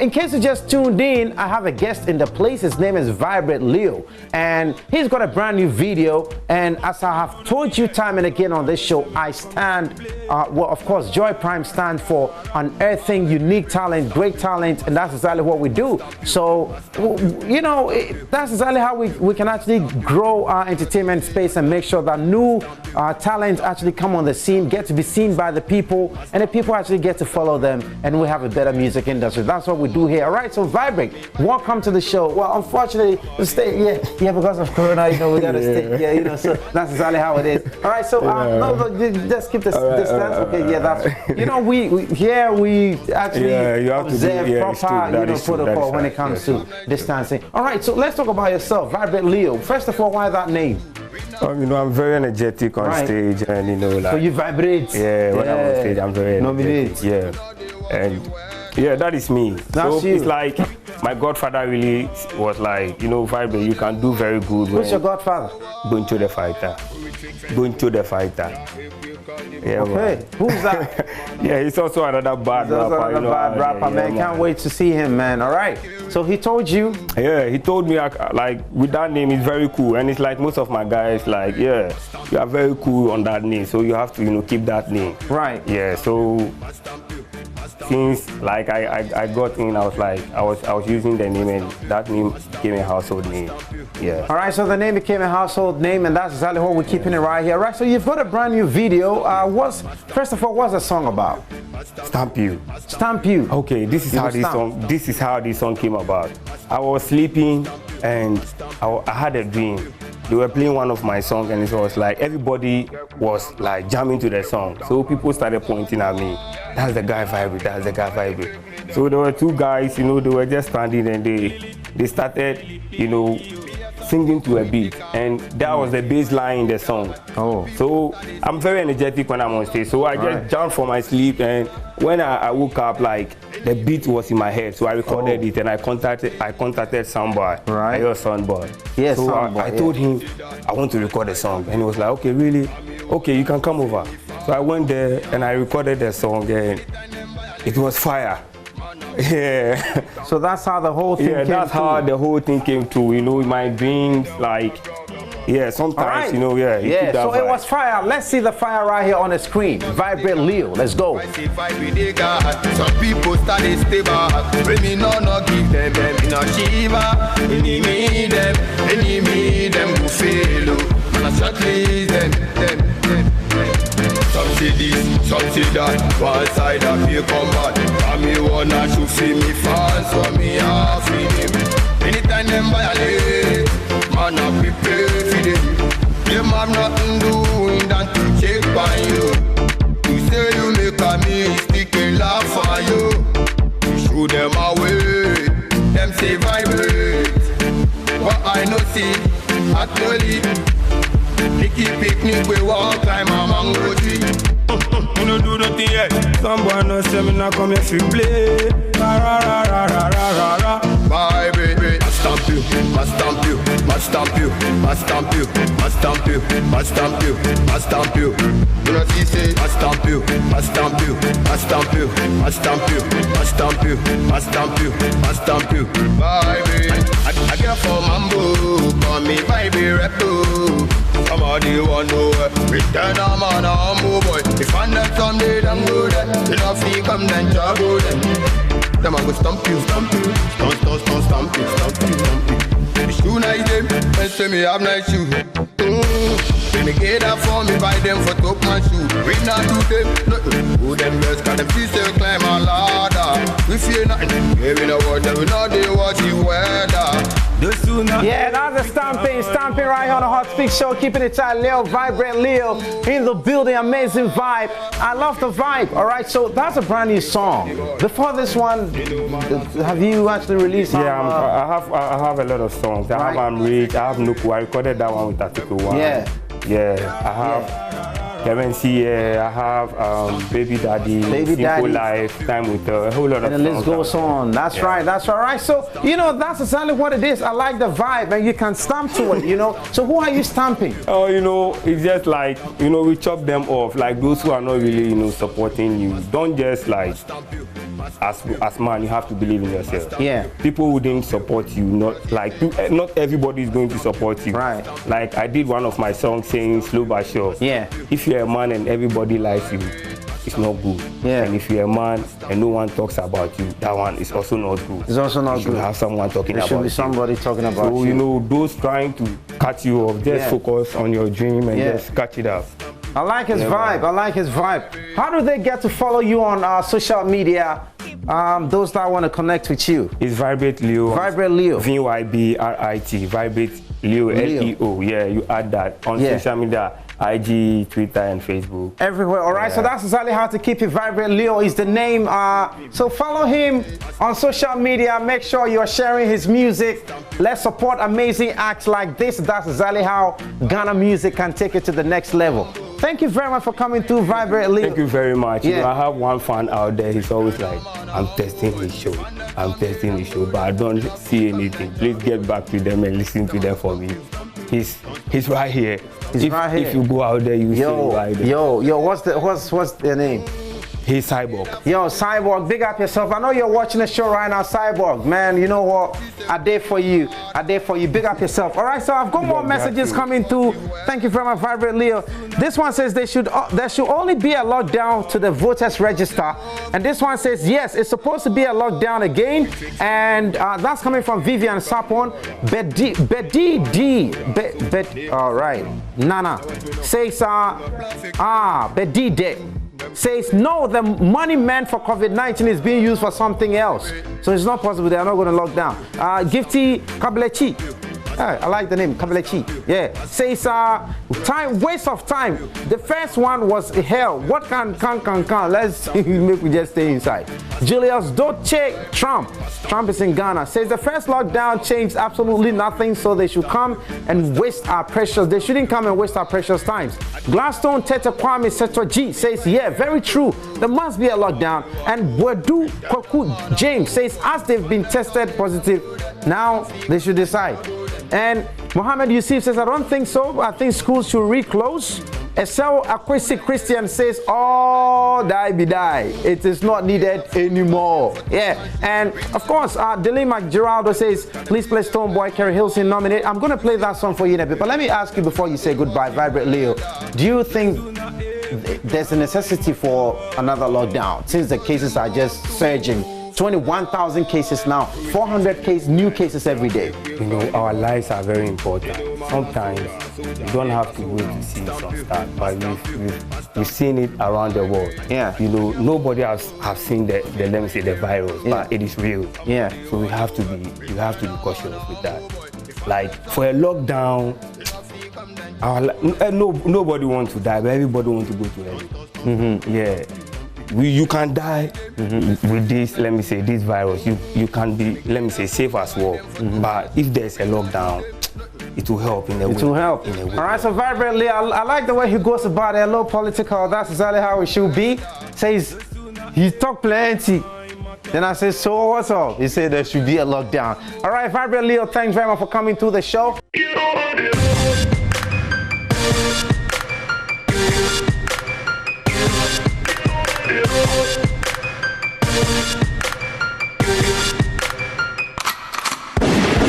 in case you just tuned in, I have a guest in the place. His name is Vybrit Leo, and he's got a brand new video. And as I have told you time and again on this show, I stand, well, of course, Joy Prime stands for unearthing unique talent, great talent, and that's exactly what we do. So, you know, that's exactly how we can actually grow our entertainment space and make sure that new talents actually come on the scene, get to be seen by the people, and the people actually get to follow them, and we have a better music industry. That's what we do here. All right, so Vybrit, welcome to the show. Well, unfortunately, because of Corona, you know, we gotta stay, you know, so that's exactly how it is. All right, so no, just keep the distance. Okay, that's, you know, we actually observe proper, protocol when it comes to distancing. All right, so let's talk about yourself, Vybrit Leo. First of all, why that name? You know, I'm very energetic on stage, and you know, like. So you vibrate. Yeah, when I'm on stage, I'm very energetic. Yeah, and yeah, that is me. That's you. It's like my godfather really was like, you know, Vybrit, you can do very good. Who's your godfather? Buncho the Fighter. Buncho the Fighter. Yeah, okay, man. Who's that? Yeah, he's also another bad rapper. Bad rapper, man. Can't wait to see him, man. All right. So he told you? Yeah, he told me like with that name, it's very cool, and it's like most of my guys like, yeah, you are very cool on that name, so you have to, you know, keep that name. Right. Yeah. So since like I got in, I was like I was using the name, and that name became a household name. Yeah. All right, so the name became a household name, and that's exactly what we're keeping it right here. All right, so you've got a brand new video. First of all, what's the song about? Stamp You. Stamp You. Okay, this is how this song came about. I was sleeping and I had a dream. They were playing one of my songs, and it was like everybody was like jamming to the song. So people started pointing at me. That's the guy Vybrit, that's the guy Vybrit. So there were two guys, you know, they were just standing, and they started, you know, singing to a beat, and that was the bass line in the song. Oh. So I'm very energetic when I'm on stage. So I just jumped from my sleep, and when I woke up, like the beat was in my head. So I recorded it, and I contacted somebody. Right. Your son boy. Yes. So I told him I want to record a song, and he was like, okay, really? Okay, you can come over. So I went there and I recorded the song, and it was fire. Yeah. So that's how the whole thing came that's how the whole thing came to, you know, in my dreams, like, yeah, sometimes, you know, yeah, so it was fire. Let's see the fire right here on the screen. Vybrit Leo, let's go. Some people started stay back. When me no give them, me no shiva. Enemy them go fail. Man, I shot them. Some say this, some say that. One side of me combat. And me wanna shoot see me fans, so me half with them. Anytime them violate, man I prepare for them. Them have nothing doing than to check by you. You say you make a mistake and laugh for you. You show them away, them say vibrate. What I know see, actually. Nicky picnic, we walk climb a mango tree. You no do nothing yet. Someone no say me not come here to play. Ra ra ra ra ra ra ra. Vybrit, I stamp you, I stamp you, I stamp you, I stamp you, I stamp you, I stamp you, I stamp you. You know she say I stamp you, I stamp you, I stamp you, I stamp you, I stamp you, I stamp you, I stamp you. Vybrit, I get for mambo, call me Vybrit Repo. Somebody want to know return a man a humble boy. If I net someday them go there, you know if he come then try go them. Them I go stamp you, stamp you, stamp you. The shoe nice them, and say me have nice shoe. When me get that for me, buy them for top my shoe. We not do them, nothing. Who them girls got them feet still climb a ladder. We fear nothing, yeah we know what them, we know they watch the weather. Yeah, that's the stomping right here on the Hot Speak Show, keeping it tight. Leo, Vybrit Leo in the building, amazing vibe. I love the vibe. All right, so that's a brand new song. Before this one, have you actually released? Yeah, I have a lot of songs. I have I'm Rich, I have Nuku. I recorded that one with Article 1. Yeah, I have. MNC, I have Baby Daddy, Simple Life, Time with a whole lot of songs. And the list goes on. That's right, that's all right. So, you know, that's exactly what it is. I like the vibe, and you can stamp to it, you know. So who are you stamping? Oh, you know, it's just like, you know, we chop them off. Like those who are not really, you know, supporting you. Don't just like as man, you have to believe in yourself. Yeah. People wouldn't support you. Not everybody is going to support you. Right. Like I did one of my songs saying slow but sure. Yeah. If you're a man and everybody likes you, it's not good. Yeah. And if you're a man and no one talks about you, that one is also not good. It's also not you good. should have someone talking about you. There should be somebody talking about so, you. Those trying to cut you off, just focus on your dream and just catch it up. I like his vibe. I like his vibe. How do they get to follow you on social media? Those that want to connect with you. It's Vybrit Leo. Vybrit Leo. Vybrit. Vybrit Leo. Leo. Yeah, you add that on social media. IG, Twitter, and Facebook. Everywhere. All right. So that's exactly how to keep it. Vybrit Leo is the name. So follow him on social media. Make sure you're sharing his music. Let's support amazing acts like this. That's exactly how Ghana music can take it to the next level. Thank you very much for coming through, Vybrit Leo. Thank you very much. You know, I have one fan out there. He's always like, I'm testing his show. But I don't see anything. Please get back to them and listen to them for me. He's right here. If you go out there, you see him right there. Yo, what's their name? He's Cyborg. Yo, Cyborg, big up yourself. I know you're watching the show right now, Cyborg. Man, you know what? I did for you. Big up yourself. All right, so I've got more messages coming through. Thank you very much, Vybrit Leo. This one says there should only be a lockdown to the voters register. And this one says, yes, it's supposed to be a lockdown again. And that's coming from Vivian Sapon. All right. Nana says, Bedide. Says no, the money meant for COVID-19 is being used for something else. So it's not possible. They are not going to lock down. Gifty Kablechi. I like the name, Kablechi. Yeah. Says waste of time. The first one was hell. What can. Let's make we just stay inside. Julius Doche Trump is in Ghana. Says the first lockdown changed absolutely nothing, so they should come and waste our precious. They shouldn't come and waste our precious times. Gladstone Tete Kwame Seto G says, yeah, very true. There must be a lockdown. And Wadu Koku James says, as they've been tested positive, now they should decide. And Mohammed Yusuf says, I don't think so. I think schools should reclose. Esau Akwesi Christian says, oh, die. It is not needed anymore. Yeah. And of course, Delima Geraldo says, please play Stonebwoy Kerry Hilson nominate. I'm going to play that song for you in a bit. But let me ask you before you say goodbye, Vybrit Leo. Do you think there's a necessity for another lockdown since the cases are just surging? 21,000 cases now, 400 new cases every day. You know, our lives are very important. Sometimes you don't have to wait to see some stuff, but we've seen it around the world. Yeah. You know, nobody has seen the let me say the virus, but it is real. Yeah. So we have to be cautious with that. Like for a lockdown, nobody wants to die, but everybody wants to go to heaven. Mm-hmm. Yeah. You can die with this, let me say, this virus. You can be, let me say, safe as well. But if there's a lockdown, it will help in a way. It will help. All right, so Vybrit Leo, I like the way he goes about it. A little political, that's exactly how it should be. Says, he talk plenty. Then I said, so what's up? He said there should be a lockdown. All right, Vybrit Leo, thanks very much for coming to the show.